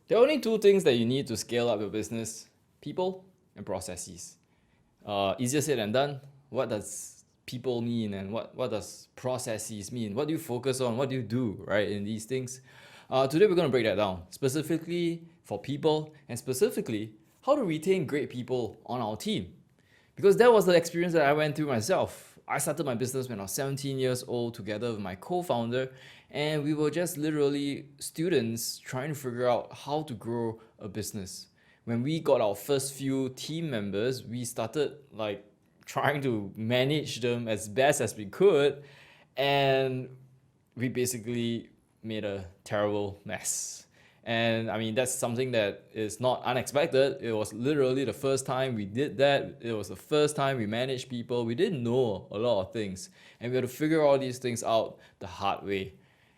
There are only two things that you need to scale up your business: people and processes. Easier said than done. What does people mean, and what does processes mean? What do you focus on? What do you do, right, in these things? Today we're going to break that down, specifically for people, and specifically how to retain great people on our team. Because that was the experience that I went through myself. I started my business when I was 17 years old together with my co-founder, and we were just literally students trying to figure out how to grow a business. When we got our first few team members, we started like trying to manage them as best as we could, and we basically made a terrible mess. And I mean, that's something that is not unexpected. It was literally the first time we did that. It was the first time we managed people. We didn't know a lot of things, and we had to figure all these things out the hard way.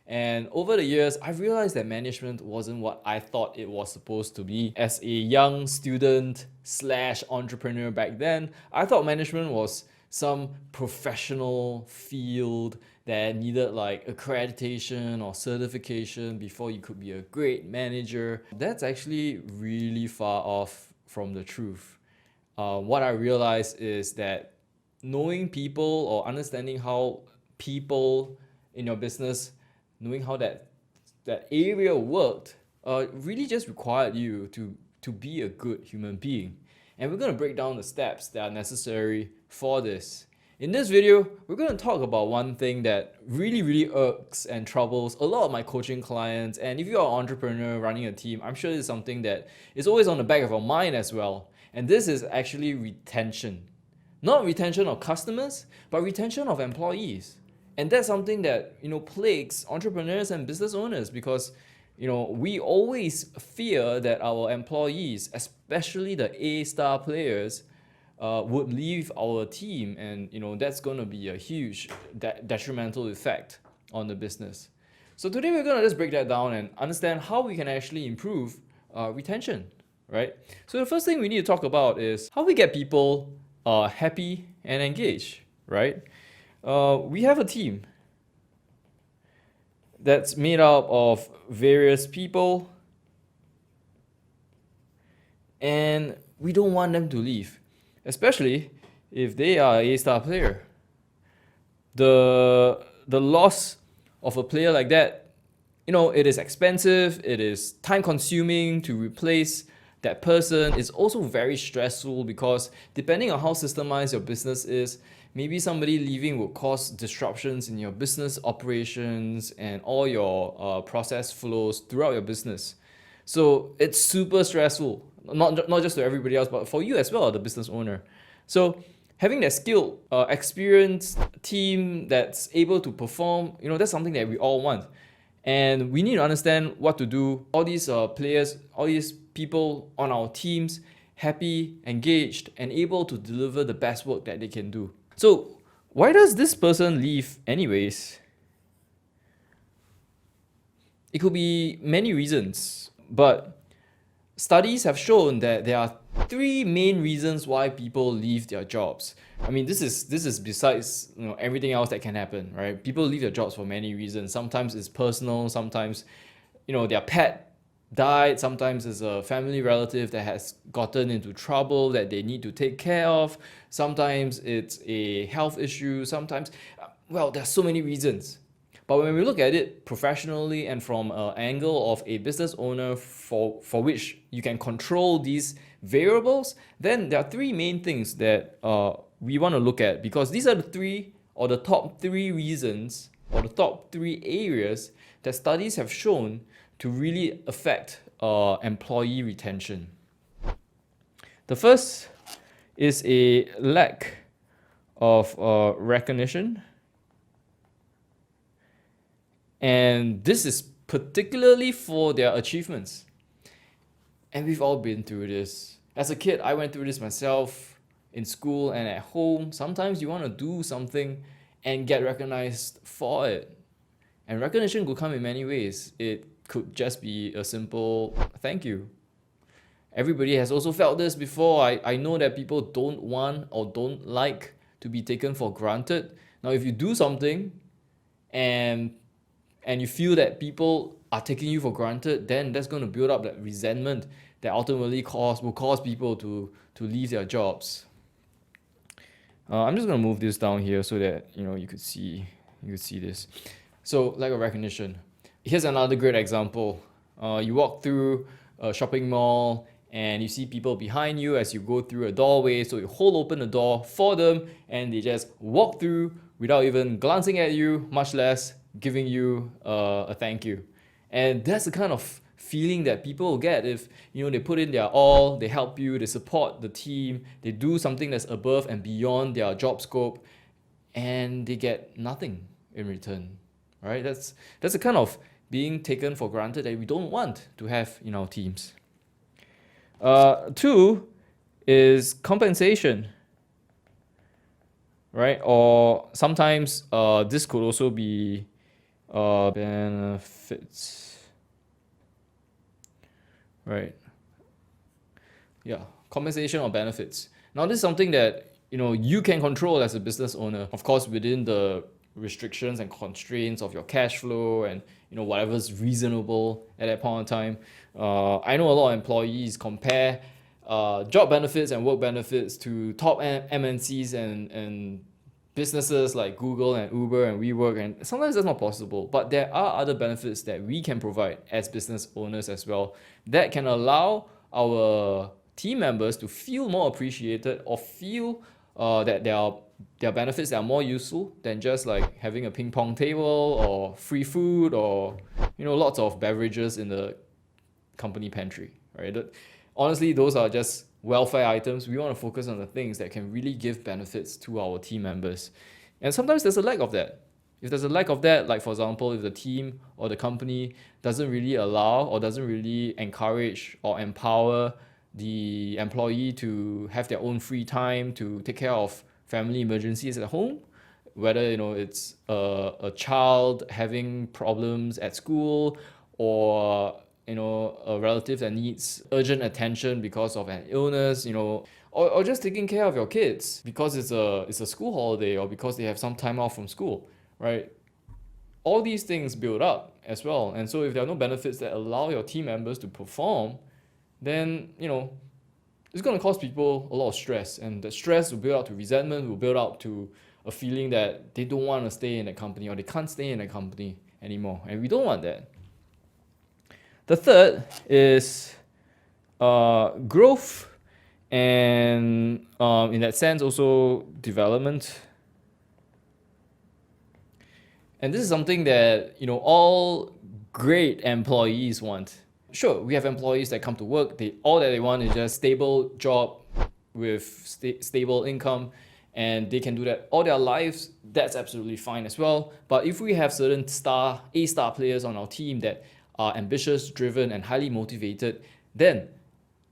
And over the years, I've realized that management wasn't what I thought it was supposed to be. As a young student slash entrepreneur back then, I thought management was some professional field that needed like accreditation or certification before you could be a great manager. That's actually really far off from the truth. What I realized is that knowing people or understanding how people in your business, knowing how that area worked, really just required you to be a good human being. And we're going to break down the steps that are necessary for this. In this video, we're going to talk about one thing that really irks and troubles a lot of my coaching clients. And if you are an entrepreneur running a team, I'm sure it's something that is always on the back of our mind as well. And this is actually retention. Not retention of customers, but retention of employees. And that's something that, plagues entrepreneurs and business owners, because we always fear that our employees, especially the A-star players, would leave our team, and that's going to be a huge detrimental effect on the business. So today we're going to just break that down and understand how we can actually improve retention, right? So the first thing we need to talk about is how we get people happy and engaged, right? We have a team that's made up of various people, and we don't want them to leave, especially if they are a star player. The loss of a player like that, it is expensive, it is time consuming to replace that person. Is also very stressful because depending on how systemized your business is, maybe somebody leaving will cause disruptions in your business operations and all your process flows throughout your business. So it's super stressful, not just to everybody else, but for you as well, the business owner. So having that skilled, experienced team that's able to perform, that's something that we all want. And we need to understand what to do. All these players, all these people on our teams, happy, engaged, and able to deliver the best work that they can do. So why does this person leave anyways? It could be many reasons, but studies have shown that there are three main reasons why people leave their jobs. I mean, this is besides everything else that can happen, right? People leave their jobs for many reasons. Sometimes it's personal, sometimes their pet died, sometimes it's a family relative that has gotten into trouble that they need to take care of, sometimes it's a health issue, sometimes, there's so many reasons. But when we look at it professionally and from an angle of a business owner for which you can control these variables, then there are three main things that we want to look at, because these are the top three reasons or the top three areas that studies have shown to really affect employee retention. The first is a lack of recognition. And this is particularly for their achievements. And we've all been through this. As a kid, I went through this myself in school and at home. Sometimes you want to do something and get recognized for it. And recognition could come in many ways. It could just be a simple thank you. Everybody has also felt this before. I know that people don't want or don't like to be taken for granted. Now, if you do something and and you feel that people are taking you for granted, then that's going to build up that resentment that ultimately will cause people to leave their jobs. I'm just going to move this down here so that you could see this. So lack of recognition. Here's another great example. You walk through a shopping mall and you see people behind you as you go through a doorway, so you hold open the door for them and they just walk through without even glancing at you, much less giving you a thank you. And that's the kind of feeling that people will get if they put in their all, they help you, they support the team, they do something that's above and beyond their job scope, and they get nothing in return. Right? That's the kind of being taken for granted that we don't want to have in our teams. 2 is compensation, right? Or sometimes this could also be benefits, right? Yeah, compensation or benefits. Now this is something that you can control as a business owner, of course, within the restrictions and constraints of your cash flow and whatever's reasonable at that point in time. I know a lot of employees compare job benefits and work benefits to top MNCs and businesses like Google and Uber and WeWork, and sometimes that's not possible. But there are other benefits that we can provide as business owners as well that can allow our team members to feel more appreciated or feel that there are benefits that are more useful than just like having a ping pong table or free food or lots of beverages in the company pantry, right? Honestly, those are just welfare items. We want to focus on the things that can really give benefits to our team members. And sometimes there's a lack of that. If there's a lack of that, like for example, if the team or the company doesn't really allow or doesn't really encourage or empower the employee to have their own free time to take care of family emergencies at home, whether it's a child having problems at school or a relative that needs urgent attention because of an illness, or just taking care of your kids because it's a school holiday or because they have some time off from school, right? All these things build up as well. And so if there are no benefits that allow your team members to perform, then it's going to cause people a lot of stress, and the stress will build up to resentment, will build up to a feeling that they don't want to stay in a company or they can't stay in a company anymore, and we don't want that. The third is growth and in that sense also development. And this is something that all great employees want. Sure, we have employees that come to work, all that they want is just stable job with stable income, and they can do that all their lives. That's absolutely fine as well. But if we have certain A-star players on our team that are ambitious, driven, and highly motivated, then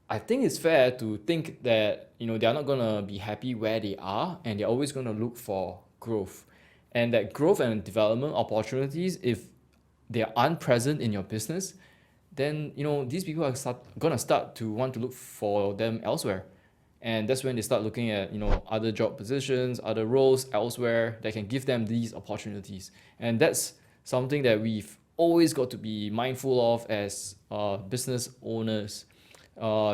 I think it's fair to think that they're not gonna be happy where they are, and they're always gonna look for growth. And that growth and development opportunities, if they are unpresent in your business, then these people are gonna start to want to look for them elsewhere. And that's when they start looking at other job positions, other roles elsewhere that can give them these opportunities. And that's something that we've always got to be mindful of as business owners.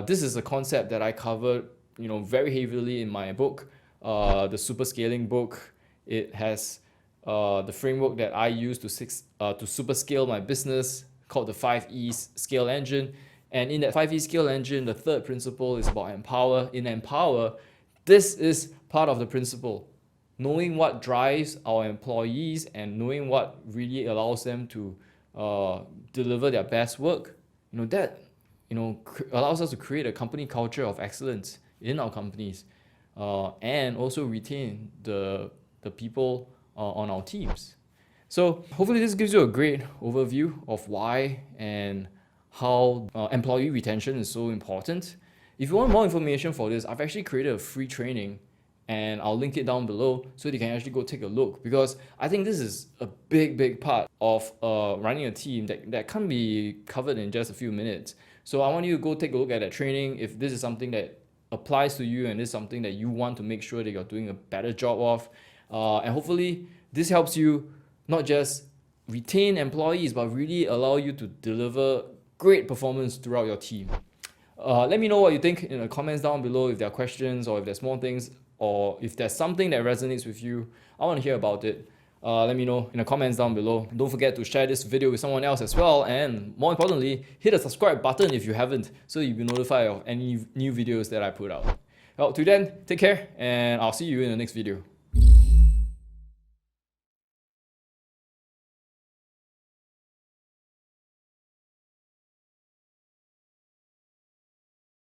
This is a concept that I covered very heavily in my book, the Super Scaling book. It has the framework that I use to super scale my business, called the 5E scale engine. And in that 5E scale engine, the third principle is about empower. In empower, this is part of the principle. Knowing what drives our employees and knowing what really allows them to deliver their best work, that allows us to create a company culture of excellence in our companies, and also retain the people on our teams. So hopefully this gives you a great overview of why and how employee retention is so important. If you want more information for this, I've actually created a free training, and I'll link it down below so that you can actually go take a look, because I think this is a big part of running a team that can't be covered in just a few minutes. So I want you to go take a look at that training if this is something that applies to you and is something that you want to make sure that you're doing a better job of. And hopefully this helps you not just retain employees, but really allow you to deliver great performance throughout your team. Let me know what you think in the comments down below, if there are questions or if there's more things, or if there's something that resonates with you. I want to hear about it. Let me know in the comments down below. Don't forget to share this video with someone else as well, and more importantly, hit the subscribe button if you haven't, so you'll be notified of any new videos that I put out. Well, till then, take care, and I'll see you in the next video.